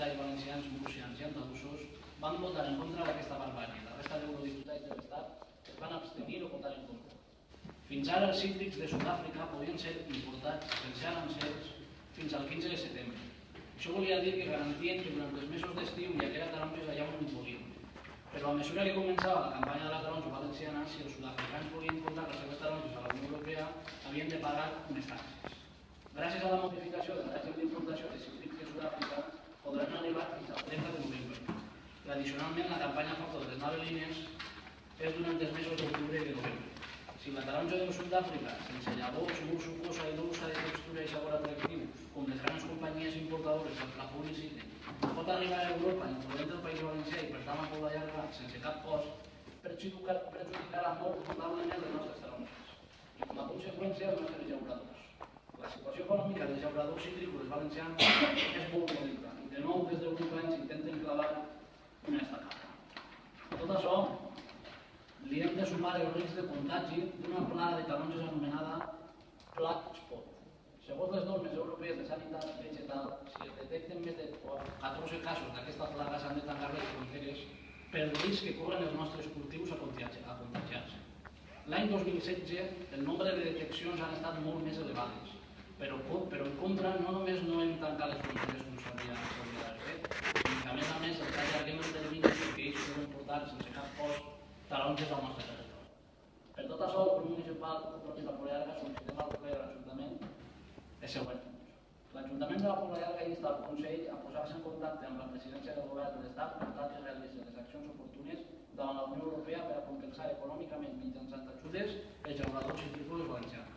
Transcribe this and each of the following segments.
diputats valencians, murcians i andalusos van votar en contra d'aquesta barbàrie. La resta d'eurodiputats de l'Estat es van abstenir o votar en contra. Fins ara els cítrics de Sud-àfrica podien ser importats sense aranzels fins al 15 de setembre. Això volia dir que garantien que durant els mesos d'estiu hi haguera taronges allà on volien. Però a mesura que començava la campanya de la taronja valenciana, si els sud-africans volien comprar les seves taronges a la Unió Europea, havien de pagar unes taxes. Gràcies a la modificació del règim d'importació de cítrics de Sud-àfrica, podran arribar fins al 30 de novembre. Tradicionalment, la campanya a favor de les navelines és durant els mesos d'octubre i de novembre. Si la taronja de Sud-àfrica, sense llavor, molt sucosa i dolça de textura i sabor atractiu, com les grans companyies importadores els la publiciten, pot arribar a Europa, incloent el País Valencià i per tant a Pobla Llarga, sense cap cost, perjudicarà molt notablement les nostres taronges i, com a conseqüència, els nostres llauradors. La situació econòmica dels llauradors citrícoles valencians és molt dolenta i de nou des d'Europa ens intenten clavar una estacada. A tot això, li hem de sumar el risc de contagi d'una plaga de taronges anomenada Black Spot. Segons les normes europees de sanitat vegetal, si es detecten més de 14 casos d'aquesta plaga s'han de tancar les fronteres pel risc que corren els nostres cultius a contagiar-se. L'any 2016 el nombre de deteccions han estat molt més elevades, però en contra no només no hem tancat les fronteres com s'hauria d'haver fet, sinó que a més els allarguem el termini perquè ells poden portar sense cap cost taronges al nostre territori. Per tot això, el grup municipal de la Pobla Llarga sol·licitem al ple de l'Ajuntament el següent. L'Ajuntament de la Pobla Llarga insta el Consell a posar-se en contacte amb la presidència del Govern de l'Estat per tal que realitzi les accions oportunes davant la Unió Europea per a compensar econòmicament mitjançant ajudes els llauradors citrícoles valencians.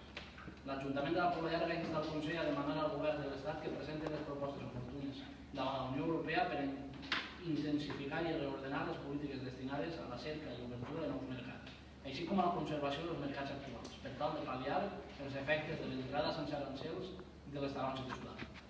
L'Ajuntament de la Pobla Llarga insta el Consell a demanar al Govern de l'Estat que presenti les propostes oportunes davant la Unió Europea per a intensificar i reordenar les polítiques destinades a la cerca i obertura de nous mercats, així com a la conservació dels mercats actuals, per tal de pal·liar els efectes de l'entrada sense arancels de les taronges de Sud-àfrica.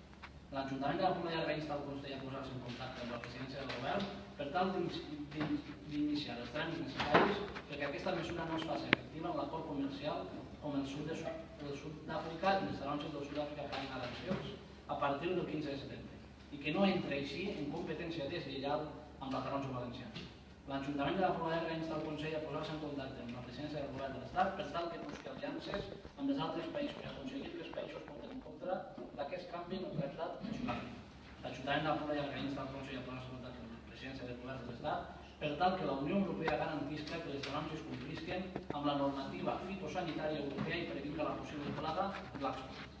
L'Ajuntament de la Pobla Llarga insta el Consell a posar-se en contacte amb la presidència del Govern per tal d'iniciar els tràmits necessaris perquè aquesta mesura no es faci efectiva en l'acord comercial com el sud d'Àfrica i les taronges del Sud-àfrica paguen arancels a partir del 15 de setembre i que no entre així en competència deslleial amb la taronja valenciana. L'Ajuntament de la Pobla Llarga insta el Consell a posar-se en contacte amb la presidència del Govern de l'Estat per tal que busqui aliances amb els altres països per aconseguir que els països voten en contra d'aquest canvi en el tractat de Sud-àfrica. L'Ajuntament de la Pobla Llarga insta el Consell a posar-se en contacte amb la presidència del Govern de l'Estat per tal que la Unió Europea garantisca que les taronges complisquen amb la normativa fitosanitària europea i previnga la possible plaga Black Spot.